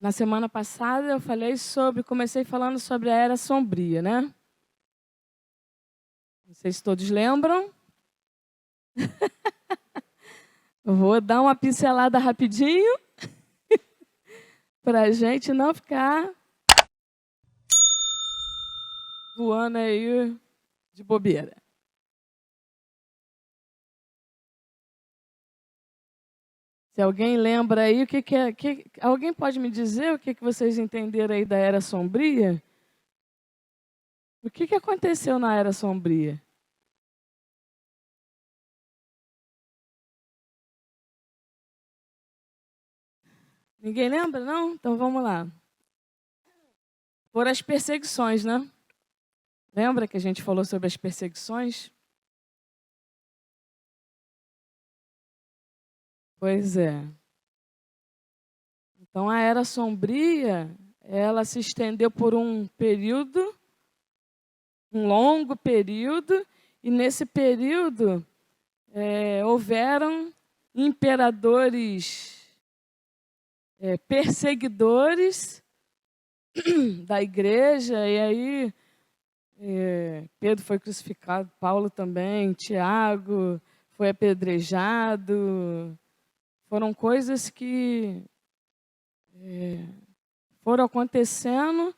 Na semana passada eu comecei falando sobre a Era Sombria, né? Não sei se todos lembram. Eu vou dar uma pincelada rapidinho para a gente não ficar voando aí de bobeira. Se alguém lembra aí, o que é... alguém pode me dizer o que vocês entenderam aí da Era Sombria? O que aconteceu na Era Sombria? Ninguém lembra, não? Então vamos lá. Por as perseguições, né? Lembra que a gente falou sobre as perseguições? Pois é. Então a Era Sombria, ela se estendeu por um período, um longo período, e nesse período houveram imperadores perseguidores da igreja, e aí Pedro foi crucificado, Paulo também, Tiago foi apedrejado. Foram coisas que foram acontecendo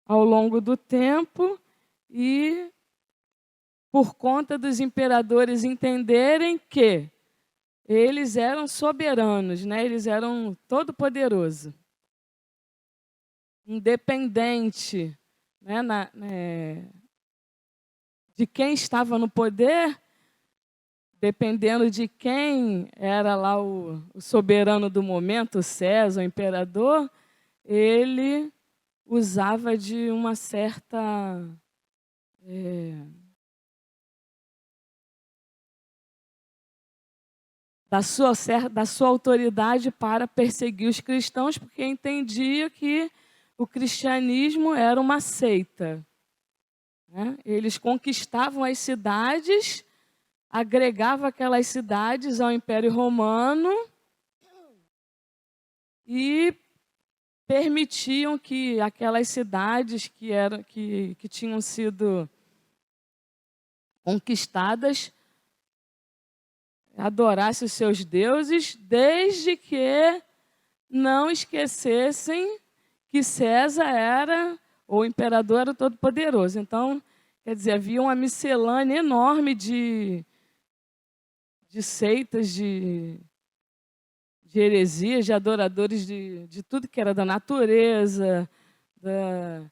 ao longo do tempo e por conta dos imperadores entenderem que eles eram soberanos, né? Eles eram todo-poderosos, independente, né? De quem estava no poder, dependendo de quem era lá o soberano do momento, o César, o imperador, ele usava de uma certa da sua autoridade para perseguir os cristãos, porque entendia que o cristianismo era uma seita, né? Eles conquistavam as cidades, agregavam aquelas cidades ao Império Romano e permitiam que aquelas cidades que tinham sido conquistadas adorassem os seus deuses, desde que não esquecessem que César era, ou o imperador era todo-poderoso. Então, quer dizer, havia uma miscelânea enorme de seitas, de heresias, de adoradores de tudo que era da natureza, da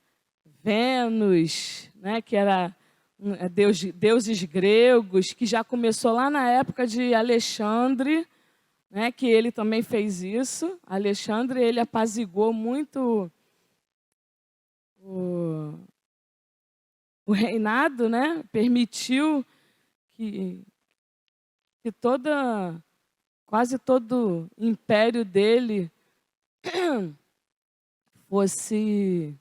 Vênus, né, que era deuses gregos, que já começou lá na época de Alexandre, né, que ele também fez isso. Alexandre, ele apaziguou muito o reinado, né, permitiu que quase todo o império dele fosse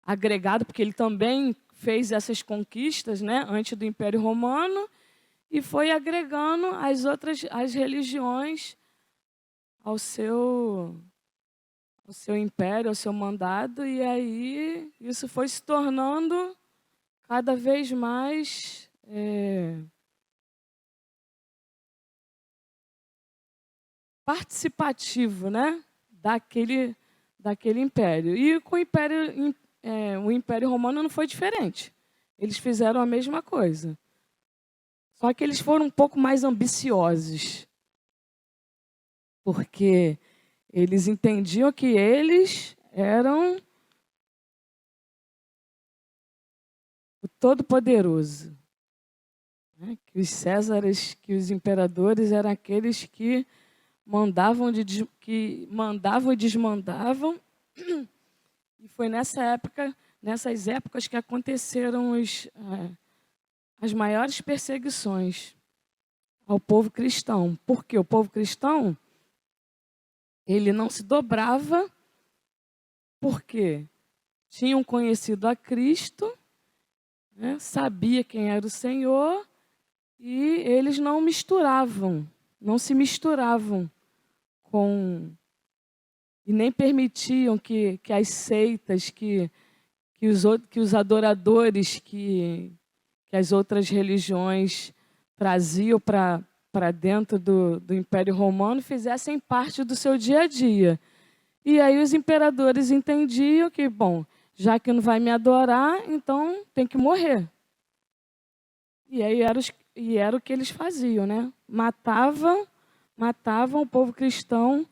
agregado, porque ele também fez essas conquistas, né, antes do Império Romano, e foi agregando as religiões ao seu império, ao seu mandado, e aí isso foi se tornando cada vez mais participativo, né, daquele império. E com o Império Romano não foi diferente. Eles fizeram a mesma coisa. Só que eles foram um pouco mais ambiciosos, porque eles entendiam que eles eram o Todo-Poderoso, né? Que os Césares, que os imperadores eram aqueles que mandavam e desmandavam. E foi nessas épocas que aconteceram as maiores perseguições ao povo cristão. Porque o povo cristão, ele não se dobrava, porque tinham conhecido a Cristo, né, sabia quem era o Senhor, e eles não se misturavam com e nem permitiam que as seitas, que os adoradores que as outras religiões traziam para dentro do Império Romano fizessem parte do seu dia a dia. E aí os imperadores entendiam que, bom, já que não vai me adorar, então tem que morrer. E aí era o que eles faziam, né? Matavam o povo cristão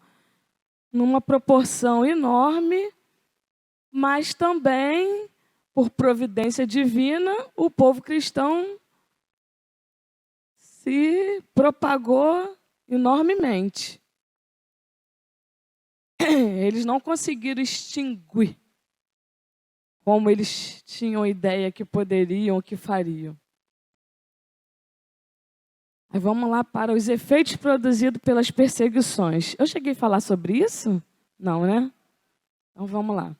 numa proporção enorme, mas também, por providência divina, o povo cristão se propagou enormemente. Eles não conseguiram extinguir como eles tinham ideia que poderiam, que fariam. Aí vamos lá para os efeitos produzidos pelas perseguições. Eu cheguei a falar sobre isso? Não, né? Então vamos lá.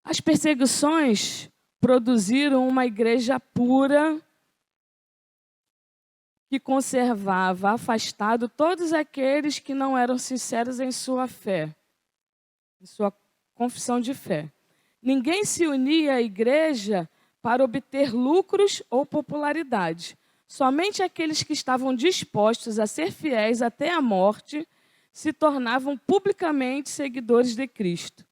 As perseguições produziram uma igreja pura que conservava afastado todos aqueles que não eram sinceros em sua fé, em sua confissão de fé. Ninguém se unia à igreja para obter lucros ou popularidade. Somente aqueles que estavam dispostos a ser fiéis até a morte se tornavam publicamente seguidores de Cristo.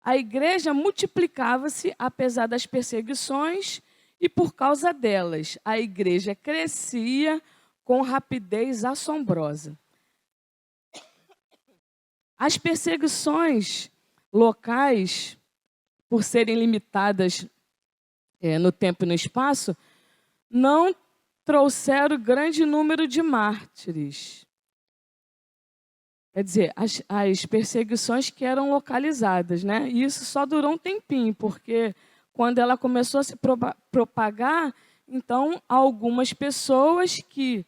A igreja multiplicava-se apesar das perseguições e por causa delas. A igreja crescia com rapidez assombrosa. As perseguições locais, por serem limitadas no tempo e no espaço, não trouxeram grande número de mártires. Quer dizer, as perseguições que eram localizadas, né? E isso só durou um tempinho, porque quando ela começou a se propagar, então algumas pessoas que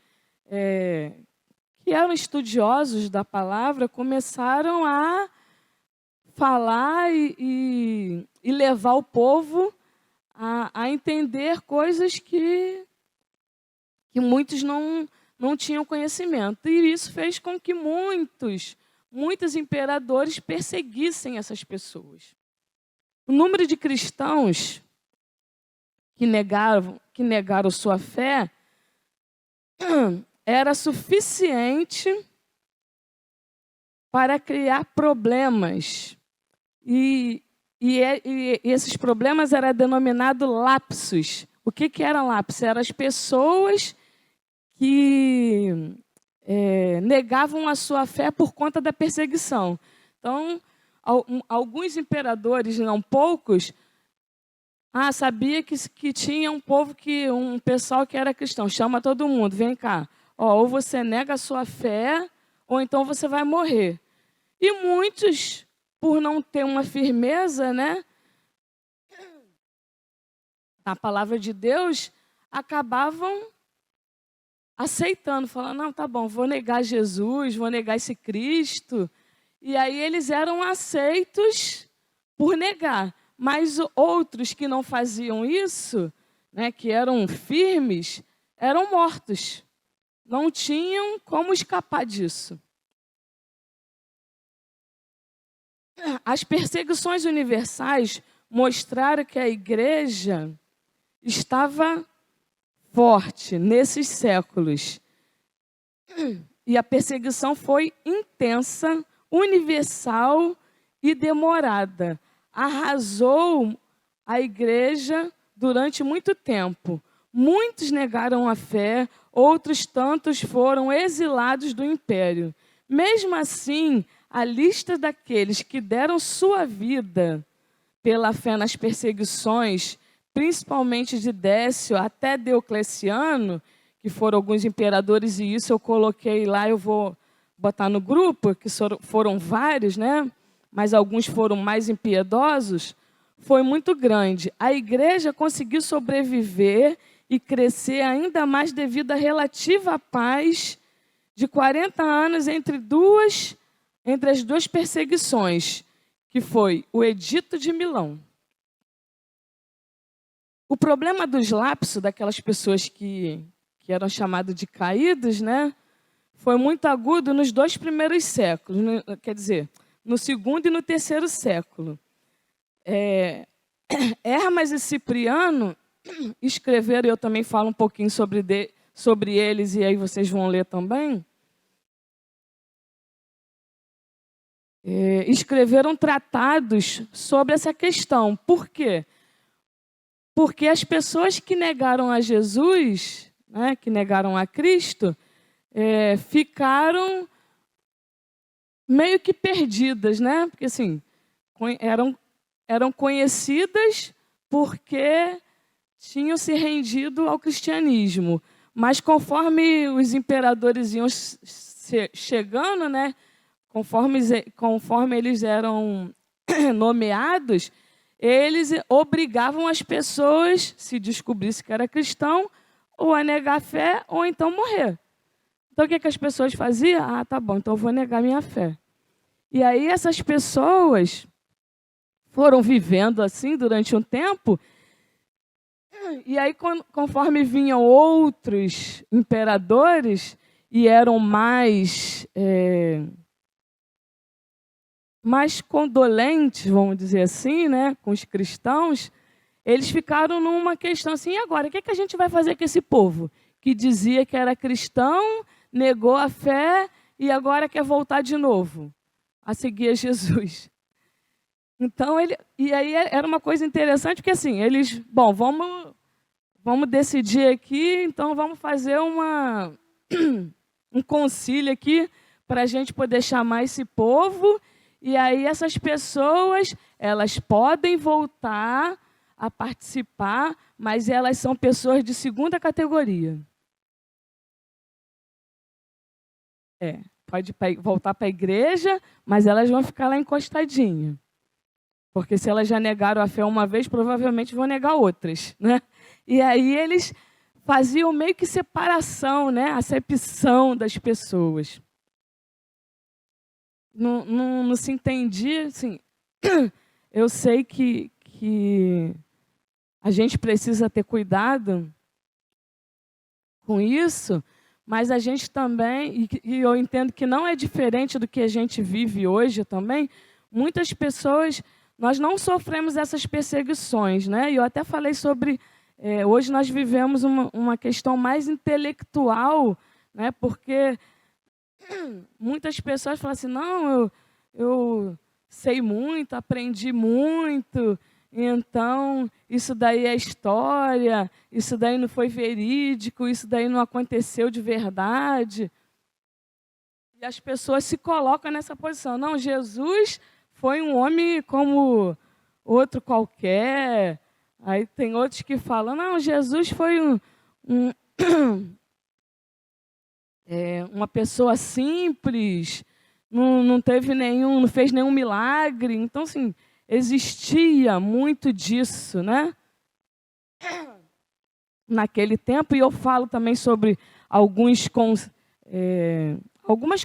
eram estudiosos da palavra começaram a falar e levar o povo a entender coisas que muitos não tinham conhecimento. E isso fez com que muitos imperadores perseguissem essas pessoas. O número de cristãos que negaram sua fé era suficiente para criar problemas. E esses problemas eram denominados lapsos. O que eram lapsos? Eram as pessoas que negavam a sua fé por conta da perseguição. Então, alguns imperadores, não poucos, sabia que tinha um pessoal que era cristão. Chama todo mundo, vem cá. Ou você nega a sua fé, ou então você vai morrer. E muitos, por não ter uma firmeza, né, na palavra de Deus, acabavam aceitando, falando, não, tá bom, vou negar Jesus, vou negar esse Cristo. E aí eles eram aceitos por negar. Mas outros que não faziam isso, né, que eram firmes, eram mortos. Não tinham como escapar disso. As perseguições universais mostraram que a igreja estava forte nesses séculos. E a perseguição foi intensa, universal e demorada. Arrasou a igreja durante muito tempo. Muitos negaram a fé, outros tantos foram exilados do império. Mesmo assim, a lista daqueles que deram sua vida pela fé nas perseguições, principalmente de Décio até Diocleciano, que foram alguns imperadores, e isso eu coloquei lá, eu vou botar no grupo, que foram vários, né? Mas alguns foram mais impiedosos, foi muito grande. A igreja conseguiu sobreviver e crescer ainda mais devido à relativa paz de 40 anos entre as duas perseguições, que foi o Edito de Milão. O problema dos lapsos, daquelas pessoas que eram chamadas de caídos, né, foi muito agudo nos 2 primeiros séculos. Quer dizer, no segundo e no terceiro século. Hermas e Cipriano escreveram, eu também falo um pouquinho sobre eles, e aí vocês vão ler também. Escreveram tratados sobre essa questão. Por quê? Porque as pessoas que negaram a Jesus, né, que negaram a Cristo, ficaram meio que perdidas, né? Porque assim, eram conhecidas porque tinham se rendido ao cristianismo. Mas conforme os imperadores iam chegando, né, conforme eles eram nomeados, eles obrigavam as pessoas, se descobrisse que era cristão, ou a negar a fé, ou então morrer. Então, o que as pessoas faziam? Ah, tá bom, então eu vou negar minha fé. E aí essas pessoas foram vivendo assim durante um tempo, e aí conforme vinham outros imperadores, e eram mais condolentes, vamos dizer assim, né, com os cristãos, eles ficaram numa questão assim, e agora, o que a gente vai fazer com esse povo que dizia que era cristão, negou a fé e agora quer voltar de novo a seguir a Jesus? Então, e aí era uma coisa interessante, porque assim, eles, bom, vamos decidir aqui, então vamos fazer um concílio aqui para a gente poder chamar esse povo, e aí essas pessoas, elas podem voltar a participar, mas elas são pessoas de segunda categoria. Pode voltar para a igreja, mas elas vão ficar lá encostadinhas. Porque se elas já negaram a fé uma vez, provavelmente vão negar outras, né? E aí eles faziam meio que separação, né? Acepção das pessoas. Não se entendia, assim. Eu sei que a gente precisa ter cuidado com isso, mas a gente também, e eu entendo que não é diferente do que a gente vive hoje também, muitas pessoas, nós não sofremos essas perseguições, né? E eu até falei sobre, hoje nós vivemos uma questão mais intelectual, né? Porque muitas pessoas falam assim, não, eu sei muito, aprendi muito, então isso daí é história, isso daí não foi verídico, isso daí não aconteceu de verdade. E as pessoas se colocam nessa posição. Não, Jesus foi um homem como outro qualquer. Aí tem outros que falam, não, Jesus foi uma pessoa simples, não fez nenhum milagre. Então, assim, existia muito disso, né? Naquele tempo, e eu falo também sobre algumas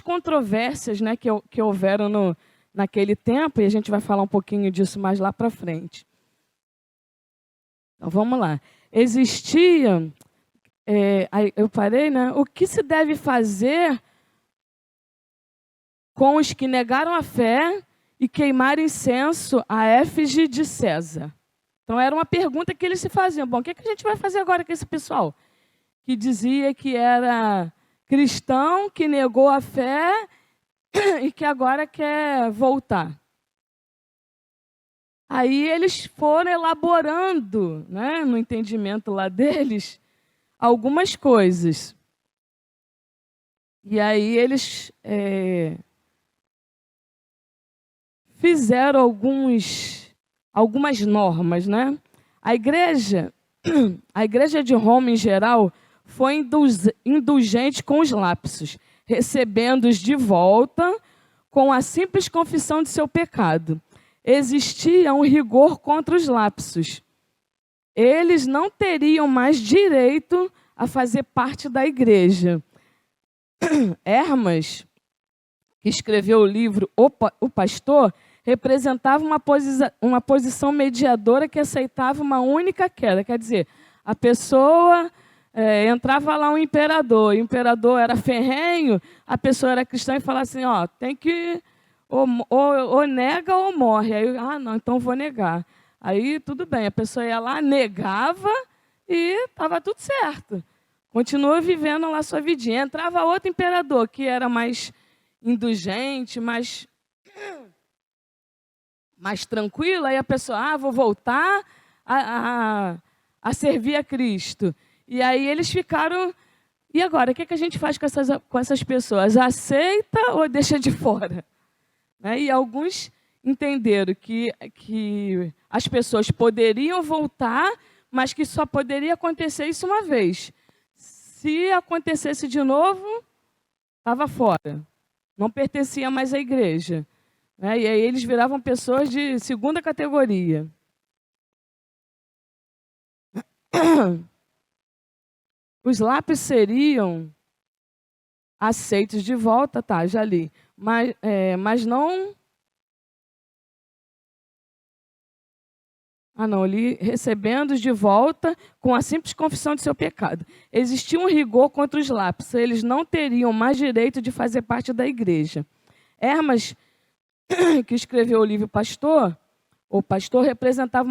controvérsias, né, que houveram naquele tempo, e a gente vai falar um pouquinho disso mais lá para frente. Então, vamos lá. Existia, eu parei, né? O que se deve fazer com os que negaram a fé e queimaram incenso à efígie de César? Então, era uma pergunta que eles se faziam. Bom, o que a gente vai fazer agora com esse pessoal que dizia que era cristão, que negou a fé e que agora quer voltar? Aí eles foram elaborando, né, no entendimento lá deles, algumas coisas. E aí eles fizeram algumas normas, né? A igreja de Roma, em geral, foi indulgente com os lapsos, recebendo-os de volta com a simples confissão de seu pecado. Existia um rigor contra os lapsos. Eles não teriam mais direito a fazer parte da igreja. Hermas, que escreveu o livro O Pastor, representava uma posição mediadora que aceitava uma única queda. Quer dizer, a pessoa entrava lá um imperador, e o imperador era ferrenho, a pessoa era cristã e falava assim, ó, tem que ou nega ou morre. Aí, não, então vou negar. Aí, tudo bem, a pessoa ia lá, negava e estava tudo certo. Continua vivendo lá a sua vidinha. Entrava outro imperador, que era mais indulgente, mais tranquilo, aí a pessoa, vou voltar a servir a Cristo. E aí eles ficaram... E agora, o que a gente faz com essas pessoas? Aceita ou deixa de fora? Né? E alguns entenderam que as pessoas poderiam voltar, mas que só poderia acontecer isso uma vez. Se acontecesse de novo, estava fora. Não pertencia mais à igreja. Né? E aí eles viravam pessoas de segunda categoria. Os lápis seriam aceitos de volta, tá, já li. Mas não... não, li recebendo de volta com a simples confissão de seu pecado. Existia um rigor contra os lápis. Eles não teriam mais direito de fazer parte da igreja. Hermas, que escreveu o livro Pastor, o pastor representava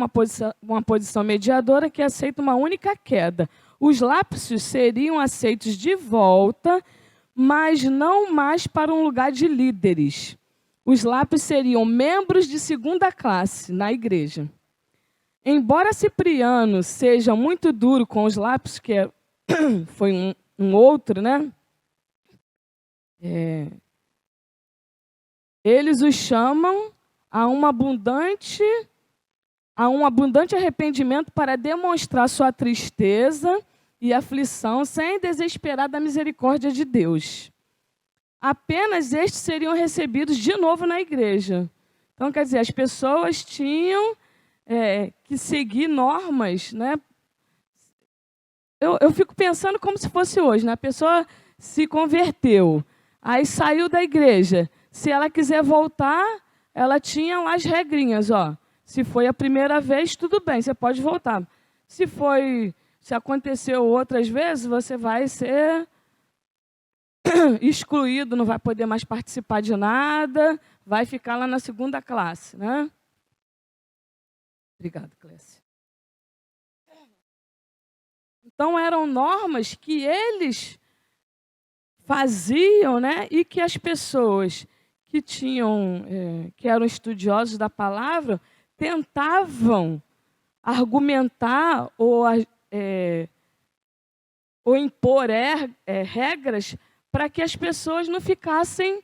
uma posição mediadora que aceita uma única queda. Os lápis seriam aceitos de volta, mas não mais para um lugar de líderes. Os lápis seriam membros de segunda classe na igreja. Embora Cipriano seja muito duro com os lápis, que foi um outro, né? Eles os chamam a um abundante arrependimento para demonstrar sua tristeza e aflição sem desesperar da misericórdia de Deus. Apenas estes seriam recebidos de novo na igreja. Então, quer dizer, as pessoas tinham que seguir normas, né? Eu fico pensando como se fosse hoje, né? A pessoa se converteu, aí saiu da igreja. Se ela quiser voltar, ela tinha lá as regrinhas, ó. Se foi a primeira vez, tudo bem, você pode voltar. Se aconteceu outras vezes, você vai ser excluído, não vai poder mais participar de nada, vai ficar lá na segunda classe, né? Obrigada, Clécia. Então, eram normas que eles faziam, né? E que as pessoas que eram estudiosos da palavra tentavam argumentar ou impor regras para que as pessoas não ficassem...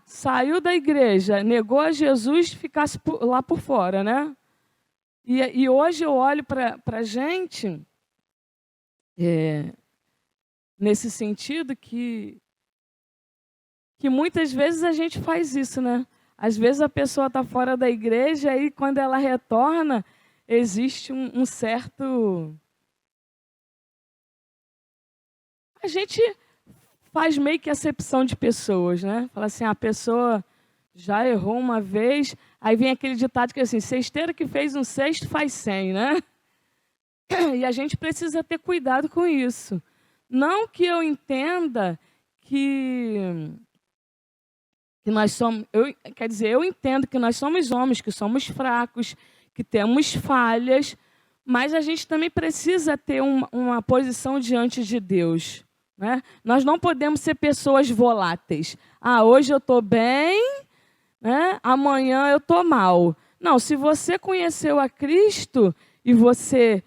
saiu da igreja, negou a Jesus, ficasse lá por fora, né? E hoje eu olho para a gente, nesse sentido, que muitas vezes a gente faz isso, né? Às vezes a pessoa está fora da igreja e quando ela retorna, existe um certo... A gente faz meio que acepção de pessoas, né? Fala assim, a pessoa já errou uma vez, aí vem aquele ditado que é assim, cesteiro que fez um cesto faz 100, né? E a gente precisa ter cuidado com isso. Não que eu entenda que nós somos... eu entendo que nós somos homens, que somos fracos, que temos falhas, mas a gente também precisa ter uma posição diante de Deus. Né? Nós não podemos ser pessoas voláteis. Hoje eu estou bem, né? Amanhã eu estou mal. Não, se você conheceu a Cristo e você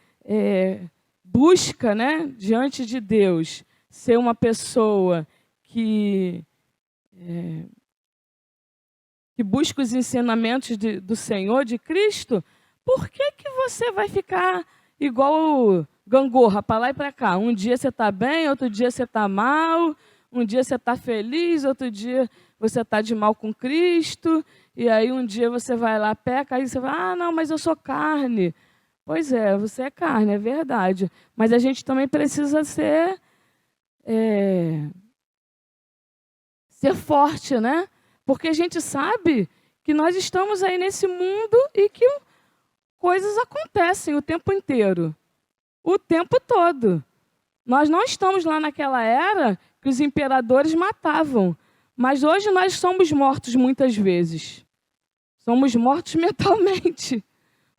busca, né, diante de Deus, ser uma pessoa que busca os ensinamentos do Senhor, de Cristo, por que você vai ficar igual gangorra, para lá e para cá? Um dia você está bem, outro dia você está mal, um dia você está feliz, outro dia você está de mal com Cristo, e aí um dia você vai lá, peca, aí você vai, não, mas eu sou carne. Pois é, você é carne, é verdade. Mas a gente também precisa ser forte, né? Porque a gente sabe que nós estamos aí nesse mundo e que coisas acontecem o tempo inteiro. O tempo todo. Nós não estamos lá naquela era que os imperadores matavam. Mas hoje nós somos mortos muitas vezes. Somos mortos mentalmente,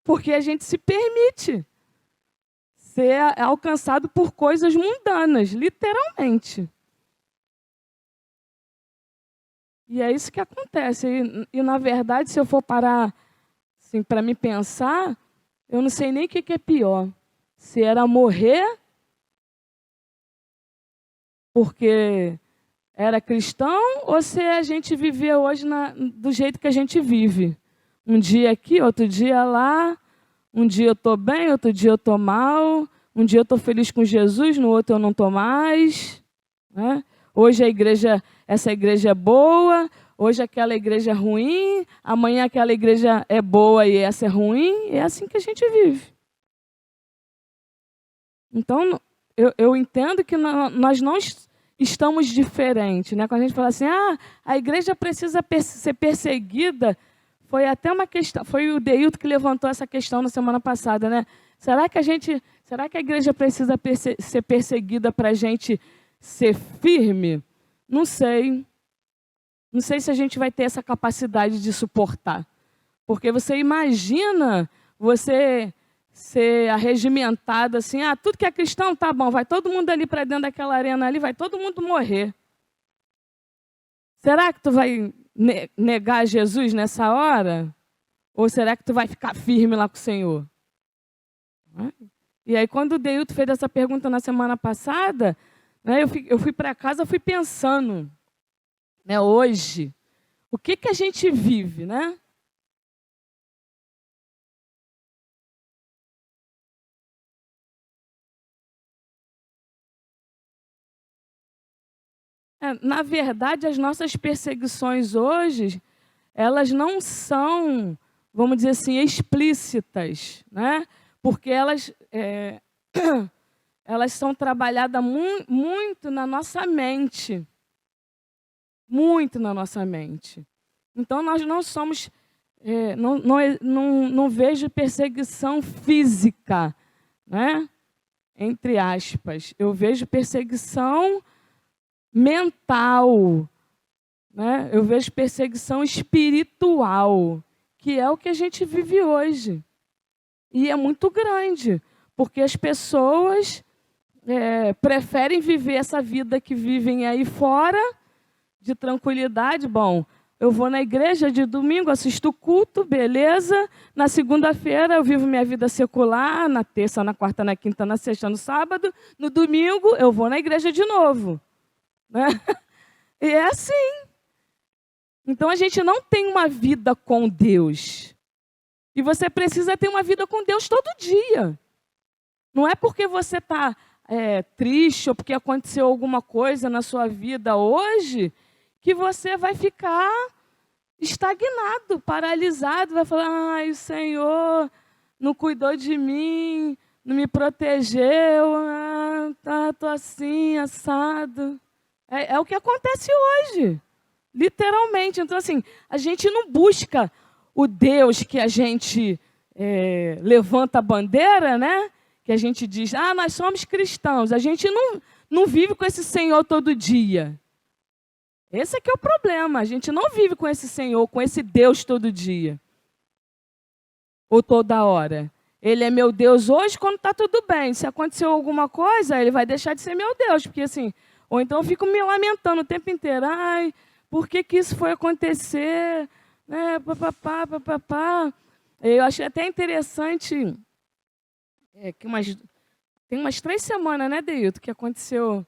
porque a gente se permite ser alcançado por coisas mundanas, literalmente. E é isso que acontece. E na verdade, se eu for parar assim, para me pensar, eu não sei nem o que é pior. Se era morrer porque era cristão ou se a gente viver hoje do jeito que a gente vive. Um dia aqui, outro dia lá, um dia eu estou bem, outro dia eu estou mal, um dia eu estou feliz com Jesus, no outro eu não estou mais. Né? Hoje essa igreja é boa, hoje aquela igreja é ruim, amanhã aquela igreja é boa e essa é ruim, é assim que a gente vive. Então, eu entendo que nós não estamos diferentes. Né? Quando a gente fala assim, a igreja precisa ser perseguida, foi até uma questão, foi o Deilton que levantou essa questão na semana passada, né? Será que a igreja precisa ser perseguida para a gente ser firme? Não sei. Não sei se a gente vai ter essa capacidade de suportar. Porque você imagina você ser arregimentado assim, tudo que é cristão, tá bom, vai todo mundo ali para dentro daquela arena ali, vai todo mundo morrer. Será que tu vai negar Jesus nessa hora? Ou será que tu vai ficar firme lá com o Senhor? E aí, quando o Deilton fez essa pergunta na semana passada, né, eu fui para casa, fui pensando, né, hoje, o que a gente vive, né? Na verdade, as nossas perseguições hoje, elas não são, vamos dizer assim, explícitas, né? Porque elas são trabalhadas muito na nossa mente. Muito na nossa mente. Então, nós não somos, não vejo perseguição física, né? Entre aspas. Eu vejo perseguição mental, né? Eu vejo perseguição espiritual, que é o que a gente vive hoje. E é muito grande, porque as pessoas preferem viver essa vida que vivem aí fora, de tranquilidade. Bom, eu vou na igreja de domingo, assisto o culto, beleza. Na segunda-feira eu vivo minha vida secular, na terça, na quarta, na quinta, na sexta, no sábado. No domingo eu vou na igreja de novo. Né? E é assim. Então a gente não tem uma vida com Deus. E você precisa ter uma vida com Deus todo dia. Não é porque você está triste ou porque aconteceu alguma coisa na sua vida hoje que você vai ficar estagnado, paralisado, vai falar, ai, o Senhor não cuidou de mim, não me protegeu, estou assim, assado. É o que acontece hoje, literalmente. Então, assim, a gente não busca o Deus que a gente levanta a bandeira, né? Que a gente diz, nós somos cristãos. A gente não vive com esse Senhor todo dia. Esse é que é o problema. A gente não vive com esse Senhor, com esse Deus todo dia. Ou toda hora. Ele é meu Deus hoje quando está tudo bem. Se aconteceu alguma coisa, ele vai deixar de ser meu Deus. Porque assim, ou então eu fico me lamentando o tempo inteiro. Ai, por que isso foi acontecer? Né? Papapá. Eu achei até interessante que tem umas 3 semanas, né, Deilton, que aconteceu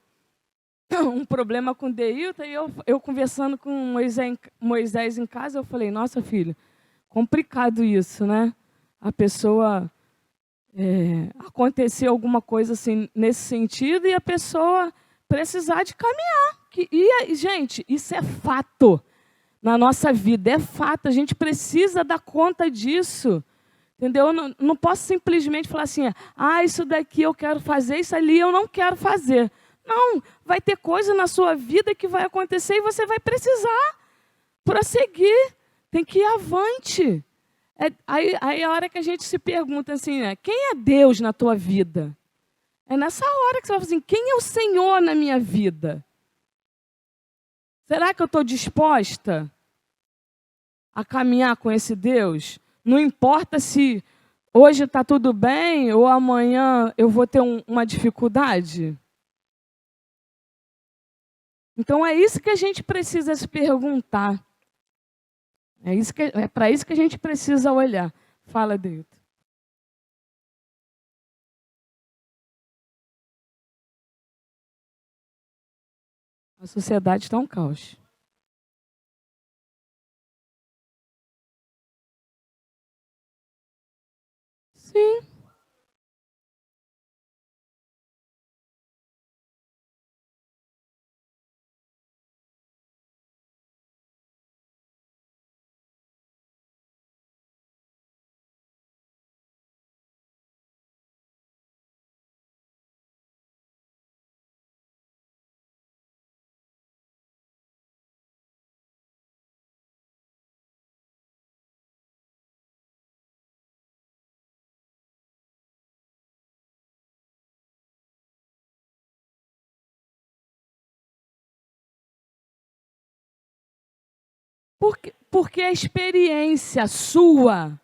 um problema com o Deilton, e eu conversando com Moisés em casa, eu falei, nossa, filho, complicado isso, né? A pessoa acontecer alguma coisa assim nesse sentido e a pessoa precisar de caminhar. Gente, isso é fato na nossa vida, é fato, a gente precisa dar conta disso. Entendeu? Eu não posso simplesmente falar assim, isso daqui eu quero fazer, isso ali eu não quero fazer. Não, vai ter coisa na sua vida que vai acontecer e você vai precisar prosseguir, tem que ir avante. Aí a hora que a gente se pergunta assim, quem é Deus na tua vida? É nessa hora que você vai falar assim, quem é o Senhor na minha vida? Será que eu estou disposta a caminhar com esse Deus? Não importa se hoje está tudo bem ou amanhã eu vou ter uma dificuldade. Então é isso que a gente precisa se perguntar. É para isso que a gente precisa olhar. Fala, Deilton. A sociedade está um caos. Sim. Porque a experiência sua,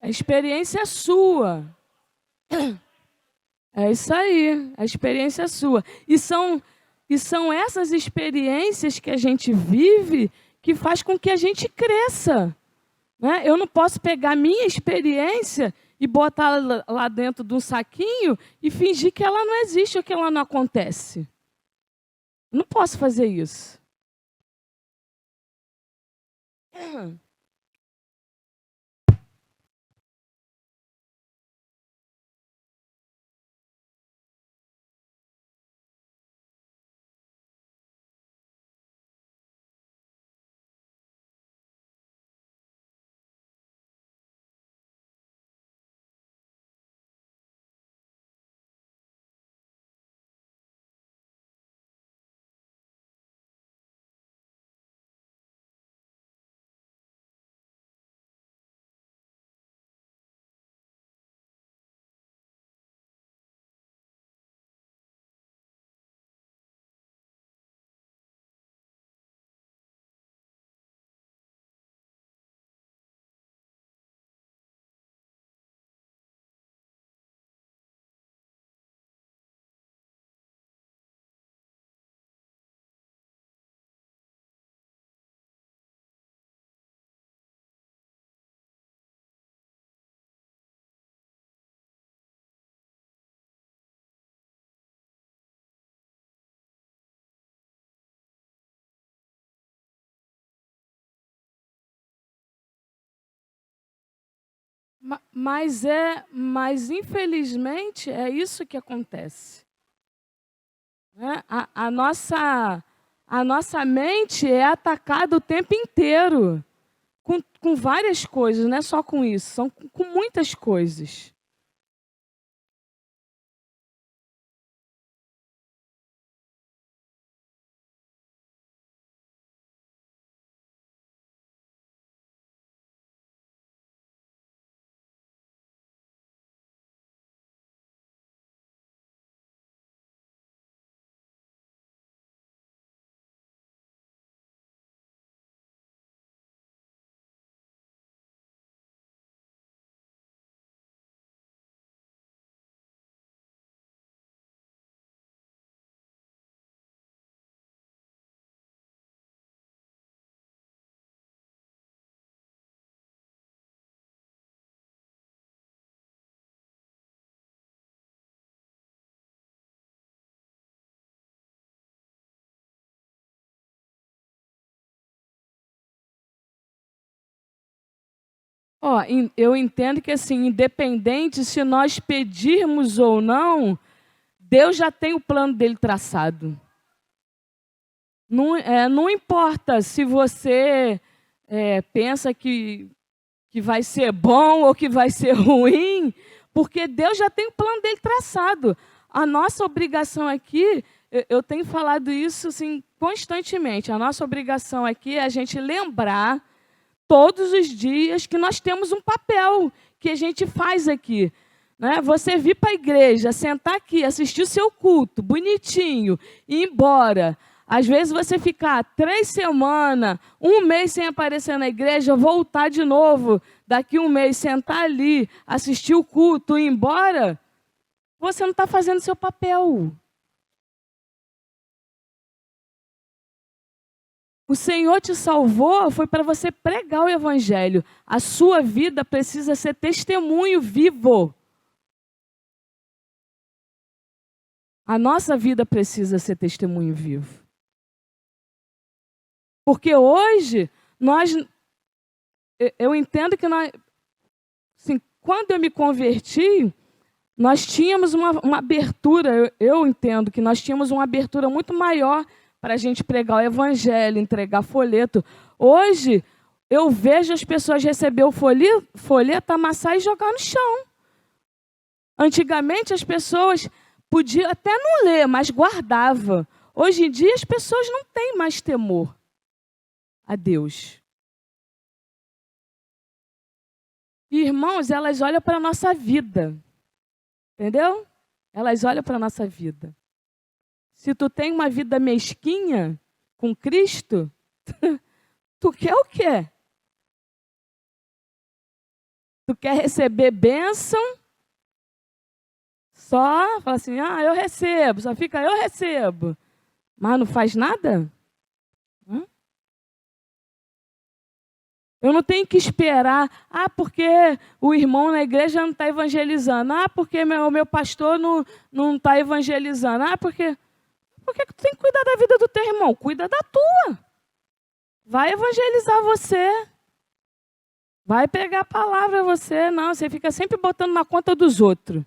a experiência sua. É isso aí, a experiência sua. E são essas experiências que a gente vive que faz com que a gente cresça. Né? Eu não posso pegar minha experiência e botar lá dentro de um saquinho e fingir que ela não existe ou que ela não acontece. Eu não posso fazer isso. Mas infelizmente é isso que acontece. Né? A nossa mente é atacada o tempo inteiro com várias coisas, não é só com isso, são com muitas coisas. Ó, eu entendo que, assim, independente se nós pedirmos ou não, Deus já tem o plano dele traçado. Não importa se você pensa que vai ser bom ou que vai ser ruim, porque Deus já tem o plano dele traçado. A nossa obrigação aqui, eu tenho falado isso assim, constantemente, a nossa obrigação aqui é a gente lembrar todos os dias que nós temos um papel que a gente faz aqui. Né? Você vir para a igreja, sentar aqui, assistir o seu culto, bonitinho, ir embora. Às vezes você ficar 3 semanas, 1 mês sem aparecer na igreja, voltar de novo, daqui 1 mês, sentar ali, assistir o culto e ir embora, você não está fazendo seu papel. O Senhor te salvou, foi para você pregar o evangelho. A sua vida precisa ser testemunho vivo. A nossa vida precisa ser testemunho vivo. Porque hoje, eu entendo que assim, quando eu me converti, nós tínhamos uma abertura, eu entendo que nós tínhamos uma abertura muito maior para a gente pregar o evangelho, entregar folheto. Hoje, eu vejo as pessoas receber o folheto, amassar e jogar no chão. Antigamente, as pessoas podiam até não ler, mas guardavam. Hoje em dia, as pessoas não têm mais temor a Deus. E, irmãos, elas olham para a nossa vida. Entendeu? Elas olham para a nossa vida. Se tu tem uma vida mesquinha com Cristo, tu quer o quê? Tu quer receber bênção? Só fala assim, eu recebo. Só fica, eu recebo. Mas não faz nada? Eu não tenho que esperar, porque o irmão na igreja não está evangelizando, porque o meu pastor não está evangelizando, porque tu tem que cuidar da vida do teu irmão? Cuida da tua. Vai evangelizar você. Vai pregar a palavra a você. Não, você fica sempre botando na conta dos outros.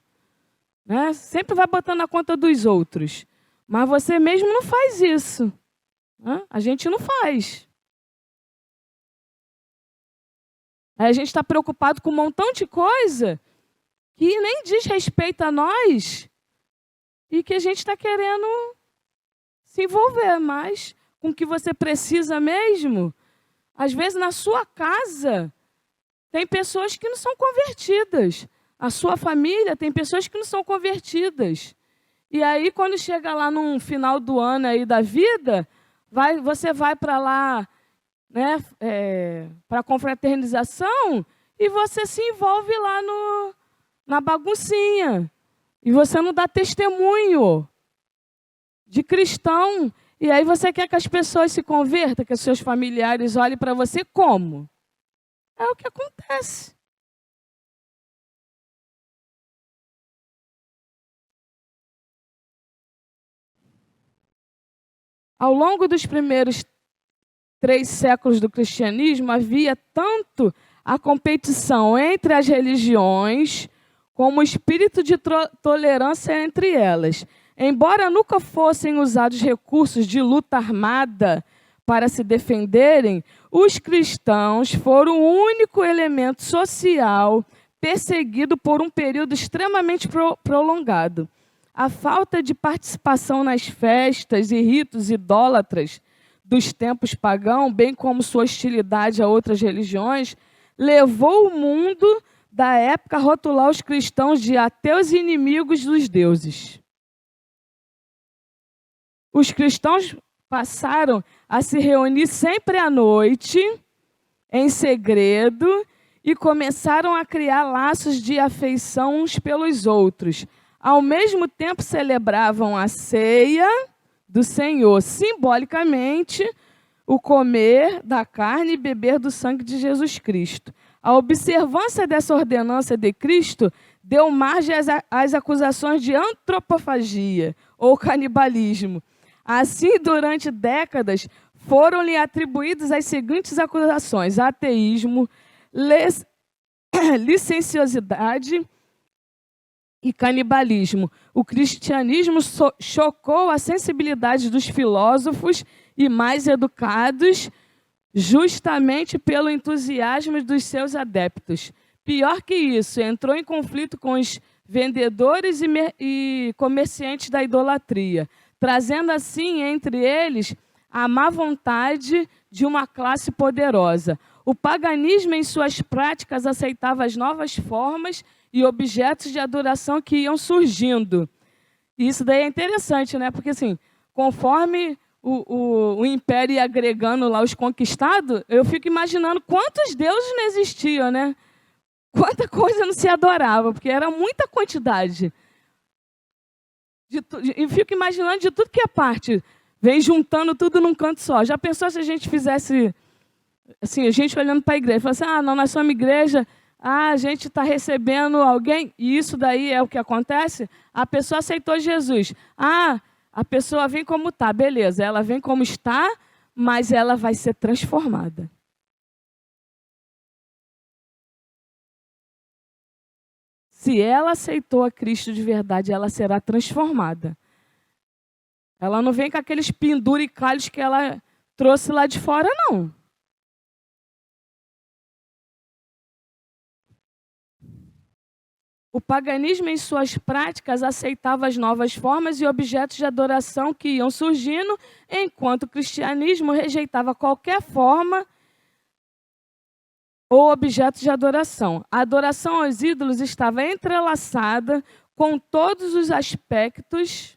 Né? Sempre vai botando na conta dos outros. Mas você mesmo não faz isso. Né? A gente não faz. Aí a gente está preocupado com um montão de coisa que nem diz respeito a nós e que a gente está querendo se envolver mais com o que você precisa mesmo. Às vezes, na sua casa, tem pessoas que não são convertidas. A sua família tem pessoas que não são convertidas. E aí, quando chega lá no final do ano aí da vida, você vai para lá, né, para a confraternização e você se envolve lá na baguncinha. E você não dá testemunho de cristão. E aí você quer que as pessoas se convertam, que os seus familiares olhem para você como? É o que acontece. Ao longo dos primeiros 3 séculos do cristianismo, havia tanto a competição entre as religiões, como o espírito de tolerância entre elas. Embora nunca fossem usados recursos de luta armada para se defenderem, os cristãos foram o único elemento social perseguido por um período extremamente prolongado. A falta de participação nas festas e ritos idólatras dos tempos pagãos, bem como sua hostilidade a outras religiões, levou o mundo da época a rotular os cristãos de ateus e inimigos dos deuses. Os cristãos passaram a se reunir sempre à noite, em segredo, e começaram a criar laços de afeição uns pelos outros. Ao mesmo tempo, celebravam a ceia do Senhor, simbolicamente, o comer da carne e beber do sangue de Jesus Cristo. A observância dessa ordenança de Cristo deu margem às acusações de antropofagia ou canibalismo. Assim, durante décadas, foram-lhe atribuídas as seguintes acusações: ateísmo, licenciosidade e canibalismo. O cristianismo chocou a sensibilidade dos filósofos e mais educados, justamente pelo entusiasmo dos seus adeptos. Pior que isso, entrou em conflito com os vendedores e comerciantes da idolatria, trazendo assim entre eles a má vontade de uma classe poderosa. O paganismo, em suas práticas, aceitava as novas formas e objetos de adoração que iam surgindo. E isso daí é interessante, né? Porque, assim, conforme o império ia agregando lá os conquistados, eu fico imaginando quantos deuses não existiam, né? Quanta coisa não se adorava, porque era muita quantidade. E fico imaginando de tudo que é parte. Vem juntando tudo num canto só. Já pensou se a gente fizesse, assim, a gente olhando para a igreja, falando assim, não, nós somos igreja, a gente está recebendo alguém, e isso daí é o que acontece? A pessoa aceitou Jesus. A pessoa vem como está, beleza, ela vem como está, mas ela vai ser transformada. Se ela aceitou a Cristo de verdade, ela será transformada. Ela não vem com aqueles penduricalhos que ela trouxe lá de fora, não. O paganismo, em suas práticas, aceitava as novas formas e objetos de adoração que iam surgindo, enquanto o cristianismo rejeitava qualquer forma ou objeto de adoração. A adoração aos ídolos estava entrelaçada com todos os aspectos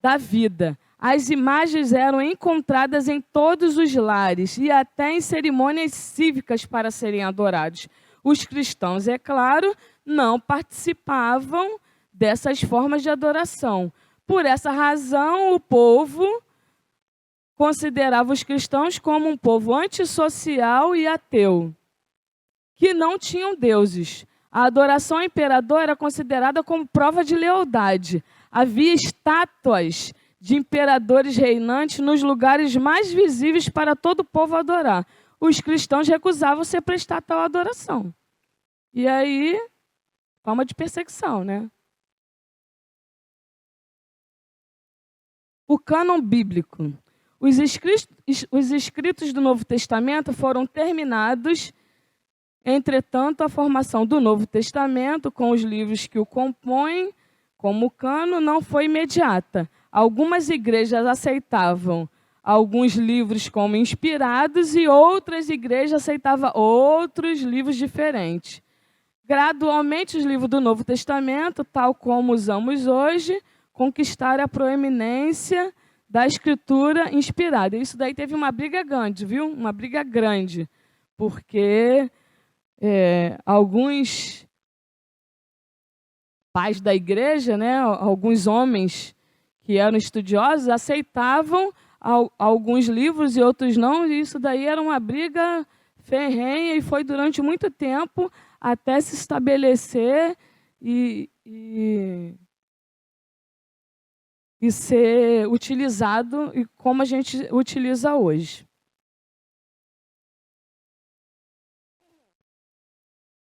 da vida. As imagens eram encontradas em todos os lares e até em cerimônias cívicas para serem adorados. Os cristãos, é claro, não participavam dessas formas de adoração. Por essa razão, o povo considerava os cristãos como um povo antissocial e ateu, que não tinham deuses. A adoração ao imperador era considerada como prova de lealdade. Havia estátuas de imperadores reinantes nos lugares mais visíveis para todo o povo adorar. Os cristãos recusavam ser prestar tal adoração. E aí, forma de perseguição, né? O cânon bíblico. Os escritos do Novo Testamento foram terminados. Entretanto, a formação do Novo Testamento, com os livros que o compõem, como o cânon, não foi imediata. Algumas igrejas aceitavam alguns livros como inspirados e outras igrejas aceitavam outros livros diferentes. Gradualmente, os livros do Novo Testamento, tal como usamos hoje, conquistaram a proeminência da escritura inspirada. Isso daí teve uma briga grande, viu? Uma briga grande, porque alguns pais da igreja, né, alguns homens que eram estudiosos, aceitavam alguns livros e outros não, e isso daí era uma briga ferrenha e foi durante muito tempo até se estabelecer e ser utilizado e como a gente utiliza hoje.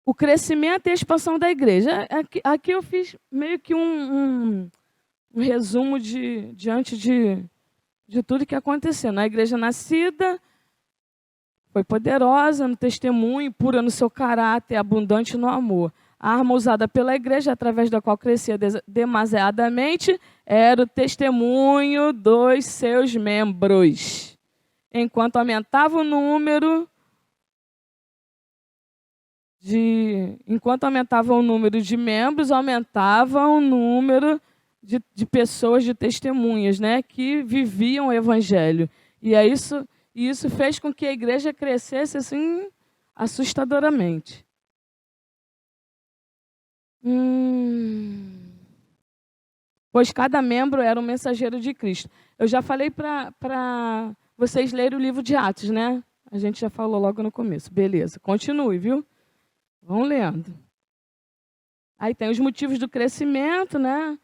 O crescimento e a expansão da igreja. Aqui eu fiz meio que um resumo diante de tudo que aconteceu. A igreja nascida foi poderosa no testemunho, pura no seu caráter, abundante no amor. A arma usada pela igreja, através da qual crescia demasiadamente, era o testemunho dos seus membros. Enquanto aumentava o número de membros, aumentava o número de pessoas, de testemunhas, né, que viviam o evangelho. E isso fez com que a igreja crescesse assim assustadoramente. Pois cada membro era um mensageiro de Cristo. Eu já falei para vocês lerem o livro de Atos, né? A gente já falou logo no começo. Beleza, continue, viu? Vão lendo. Aí tem os motivos do crescimento, né?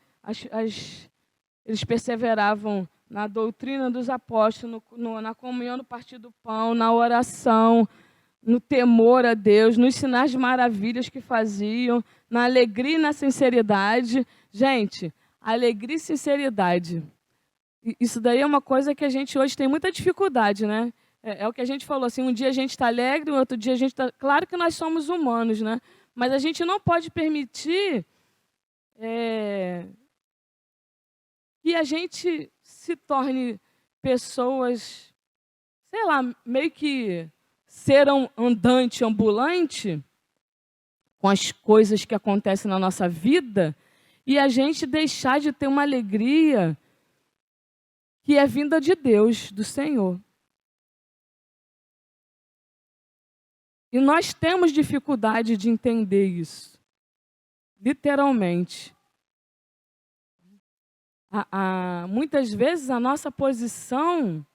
Eles perseveravam na doutrina dos apóstolos, na comunhão, no partir do pão, na oração, no temor a Deus, nos sinais de maravilhas que faziam, na alegria e na sinceridade. Gente, alegria e sinceridade. Isso daí é uma coisa que a gente hoje tem muita dificuldade, né? É o que a gente falou, assim, um dia a gente está alegre, outro dia a gente está... Claro que nós somos humanos, né? Mas a gente não pode permitir que a gente se torne pessoas, sei lá, meio que ser andante, ambulante, com as coisas que acontecem na nossa vida, e a gente deixar de ter uma alegria que é vinda de Deus, do Senhor. E nós temos dificuldade de entender isso, literalmente. Muitas vezes a nossa posição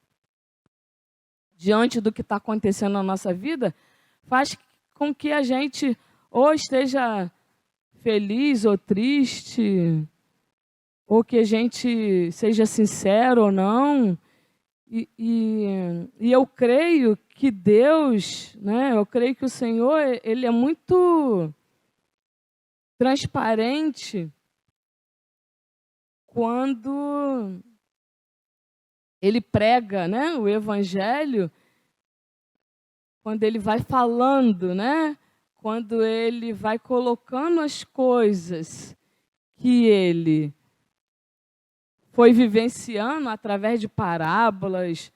diante do que está acontecendo na nossa vida faz com que a gente ou esteja feliz ou triste, ou que a gente seja sincero ou não. E eu creio que Deus, né, eu creio que o Senhor, Ele é muito transparente quando Ele prega, né, o Evangelho, quando Ele vai falando, né, quando Ele vai colocando as coisas que Ele foi vivenciando através de parábolas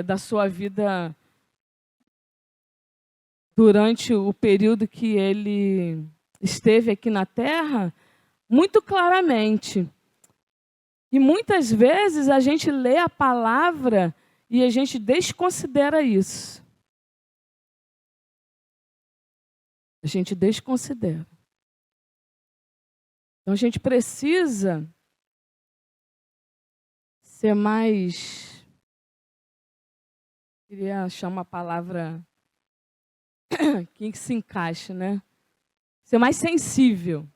da sua vida durante o período que Ele esteve aqui na Terra, muito claramente. E muitas vezes a gente lê a palavra e a gente desconsidera isso. A gente desconsidera. Então a gente precisa ser mais... Queria achar uma palavra que se encaixe, né? Ser mais sensível.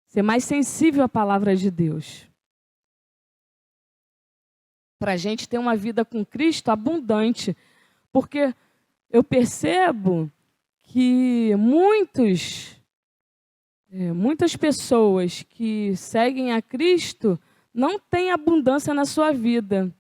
Ser mais sensível à palavra de Deus. Para a gente ter uma vida com Cristo abundante. Porque eu percebo que muitas pessoas que seguem a Cristo não têm abundância na sua vida,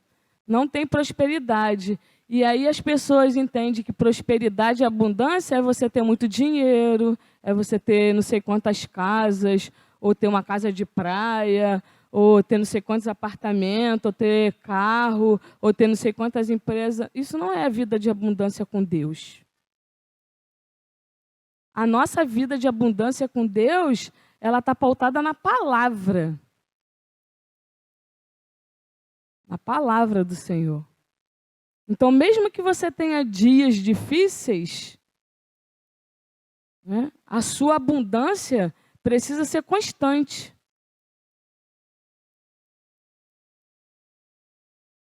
não têm prosperidade. E aí as pessoas entendem que prosperidade e abundância é você ter muito dinheiro, é você ter não sei quantas casas, ou ter uma casa de praia, ou ter não sei quantos apartamentos, ou ter carro, ou ter não sei quantas empresas. Isso não é a vida de abundância com Deus. A nossa vida de abundância com Deus, ela está pautada na palavra. Na palavra do Senhor. Então, mesmo que você tenha dias difíceis, né, a sua abundância precisa ser constante.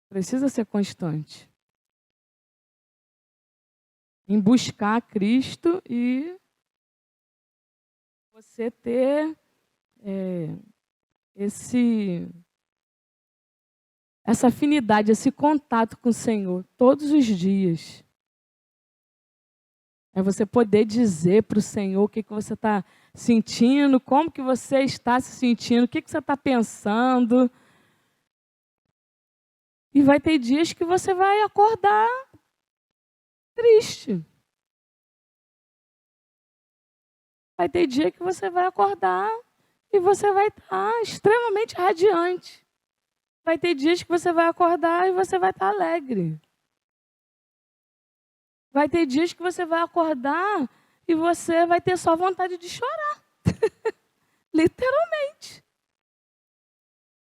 Precisa ser constante. Em buscar Cristo e você ter essa afinidade, esse contato com o Senhor todos os dias. É você poder dizer para o Senhor o que você está sentindo, como que você está se sentindo, o que você está pensando. E vai ter dias que você vai acordar triste. Vai ter dia que você vai acordar e você vai estar extremamente radiante. Vai ter dias que você vai acordar e você vai estar alegre. Vai ter dias que você vai acordar e você vai ter só vontade de chorar. Literalmente.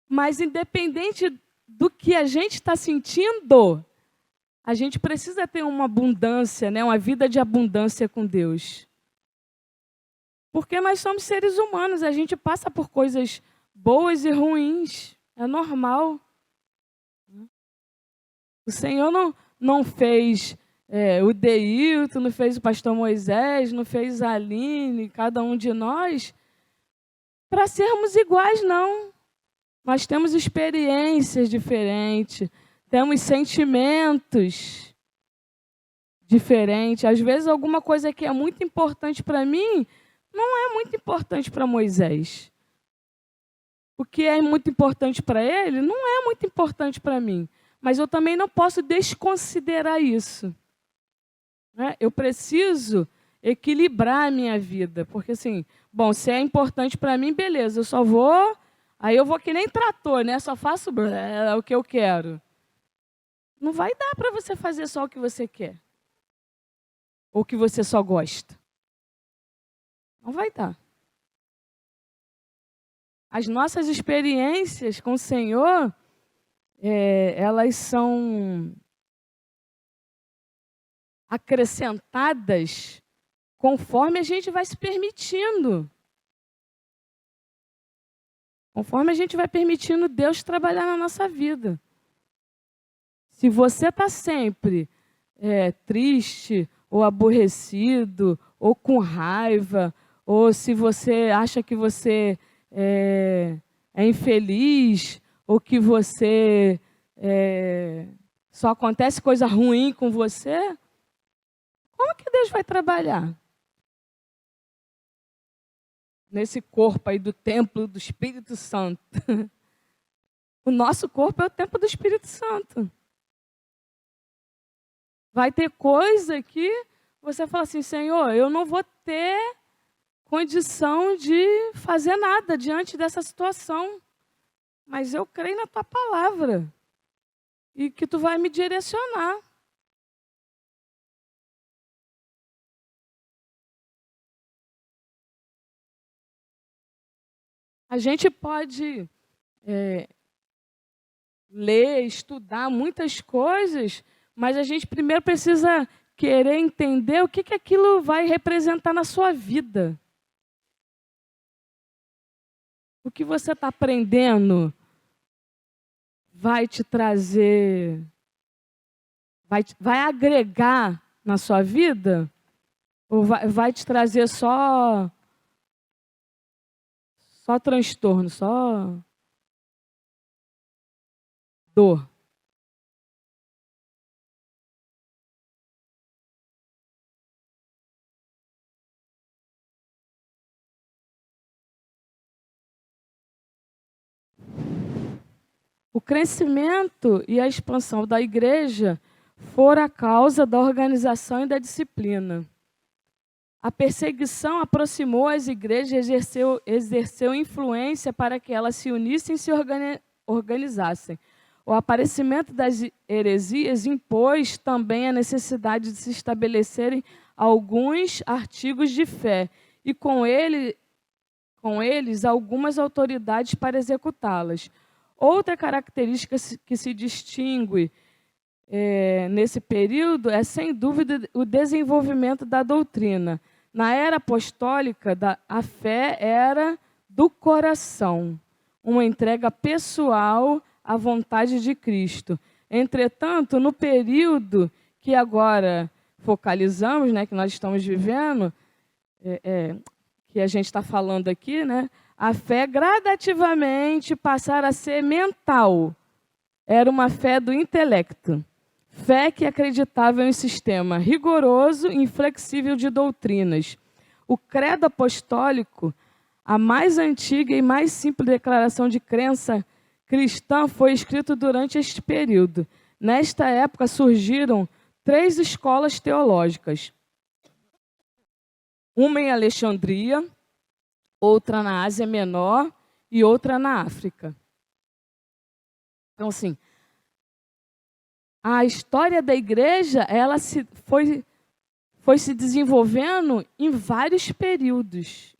Mas independente do que a gente está sentindo, a gente precisa ter uma abundância, né? Uma vida de abundância com Deus. Porque nós somos seres humanos, a gente passa por coisas boas e ruins. É normal. O Senhor não fez o Deilton, não fez o pastor Moisés, não fez a Aline, cada um de nós, para sermos iguais, não. Nós temos experiências diferentes, temos sentimentos diferentes. Às vezes, alguma coisa que é muito importante para mim, não é muito importante para Moisés. O que é muito importante para ele, não é muito importante para mim. Mas eu também não posso desconsiderar isso. Né? Eu preciso equilibrar a minha vida. Porque, assim, bom, se é importante para mim, beleza, eu só vou... Aí eu vou que nem trator, né? Só faço o que eu quero. Não vai dar para você fazer só o que você quer. Ou o que você só gosta. Não vai dar. As nossas experiências com o Senhor, elas são acrescentadas conforme a gente vai se permitindo. Conforme a gente vai permitindo Deus trabalhar na nossa vida. Se você está sempre triste, ou aborrecido, ou com raiva, ou se você acha que você é infeliz, ou que você só acontece coisa ruim com você, como que Deus vai trabalhar? Nesse corpo aí do templo do Espírito Santo. O nosso corpo é o templo do Espírito Santo. Vai ter coisa que você fala assim, Senhor, eu não vou ter condição de fazer nada diante dessa situação. Mas eu creio na tua palavra. E que tu vai me direcionar. A gente pode ler, estudar muitas coisas, mas a gente primeiro precisa querer entender o que aquilo vai representar na sua vida. O que você está aprendendo vai te trazer, vai agregar na sua vida? Ou vai te trazer só transtorno, só dor? O crescimento e a expansão da igreja foram a causa da organização e da disciplina. A perseguição aproximou as igrejas e exerceu influência para que elas se unissem e se organizassem. O aparecimento das heresias impôs também a necessidade de se estabelecerem alguns artigos de fé e com eles algumas autoridades para executá-las. Outra característica que se distingue nesse período é, sem dúvida, o desenvolvimento da doutrina. Na era apostólica, a fé era do coração, uma entrega pessoal à vontade de Cristo. Entretanto, no período que agora focalizamos, que nós estamos vivendo, que a gente está falando aqui, a fé gradativamente passara a ser mental. Era uma fé do intelecto. Fé que acreditava em um sistema rigoroso e inflexível de doutrinas. O credo apostólico, a mais antiga e mais simples declaração de crença cristã, foi escrito durante este período. Nesta época surgiram 3 escolas teológicas. Uma em Alexandria, outra na Ásia Menor e outra na África. Então, assim, a história da igreja, ela foi se desenvolvendo em vários períodos,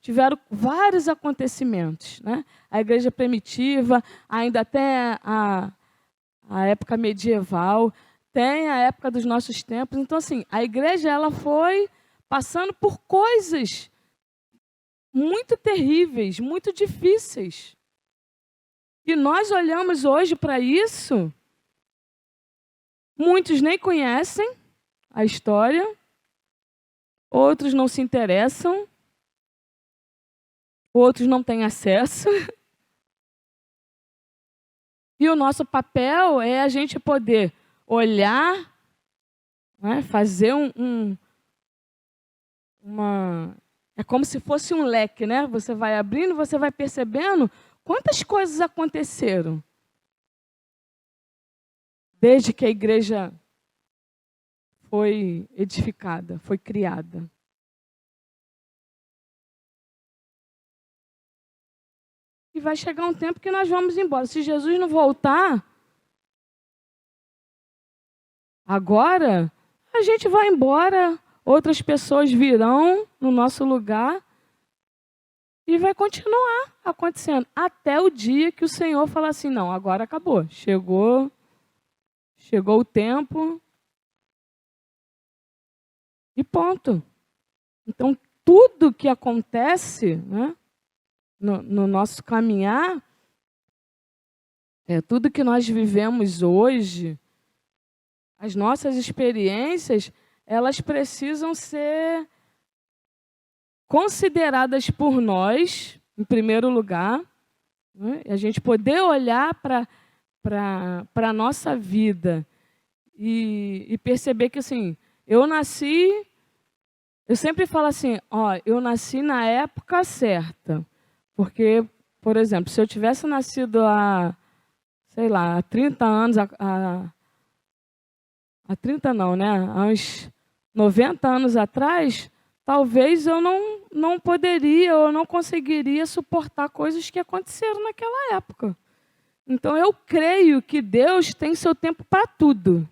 tiveram vários acontecimentos, A igreja primitiva, ainda até a época medieval, tem a época dos nossos tempos. Então, assim, a igreja ela foi passando por coisas muito terríveis, muito difíceis. E nós olhamos hoje para isso, muitos nem conhecem a história, outros não se interessam, outros não têm acesso. E o nosso papel é a gente poder olhar, fazer é como se fosse um leque, Você vai abrindo, você vai percebendo quantas coisas aconteceram desde que a igreja foi edificada, foi criada. E vai chegar um tempo que nós vamos embora. Se Jesus não voltar agora, a gente vai embora, outras pessoas virão no nosso lugar. E vai continuar acontecendo até o dia que o Senhor falar assim, não, agora acabou, chegou o tempo e ponto. Então, tudo que acontece, né, no nosso caminhar, tudo que nós vivemos hoje, as nossas experiências, elas precisam ser consideradas por nós, em primeiro lugar, né, e a gente poder olhar para a nossa vida e perceber que, assim, eu sempre falo assim, eu nasci na época certa, porque, por exemplo, se eu tivesse nascido há 30 anos, há 30 não, né? Há uns 90 anos atrás, talvez eu não poderia ou não conseguiria suportar coisas que aconteceram naquela época. Então, eu creio que Deus tem seu tempo para tudo.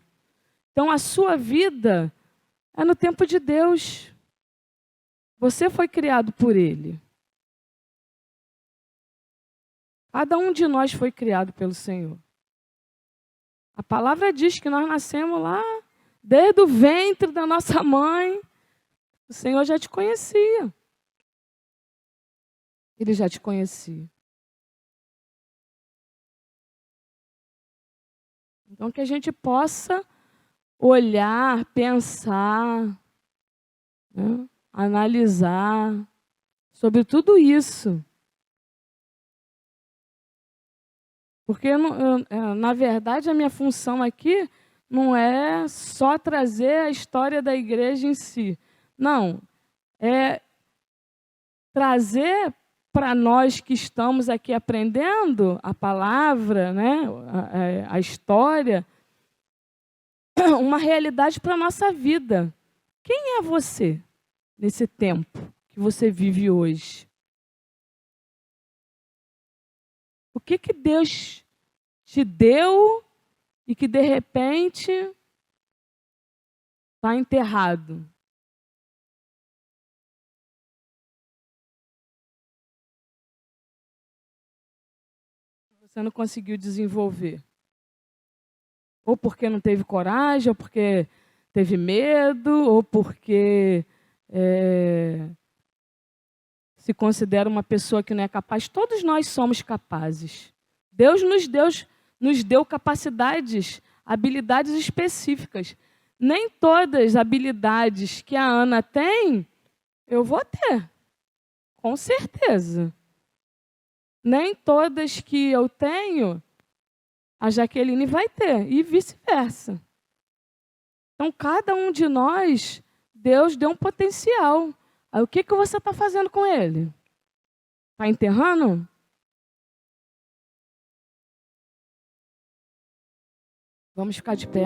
Então, a sua vida é no tempo de Deus. Você foi criado por Ele. Cada um de nós foi criado pelo Senhor. A palavra diz que nós nascemos lá, desde o ventre da nossa mãe. O Senhor já te conhecia. Ele já te conhecia. Então, que a gente possa olhar, pensar, né, analisar sobre tudo isso. Porque, na verdade, a minha função aqui não é só trazer a história da igreja em si. Não, é trazer para nós que estamos aqui aprendendo a palavra, né, a história, uma realidade para a nossa vida. Quem é você nesse tempo que você vive hoje? O que Deus te deu e que, de repente, está enterrado? Você não conseguiu desenvolver. Ou porque não teve coragem, ou porque teve medo, ou porque se considera uma pessoa que não é capaz. Todos nós somos capazes. Deus nos deu capacidades, habilidades específicas. Nem todas as habilidades que a Ana tem, eu vou ter. Com certeza. Nem todas que eu tenho, a Jaqueline vai ter, e vice-versa. Então, cada um de nós, Deus deu um potencial. Aí, o que você está fazendo com ele? Está enterrando? Vamos ficar de pé.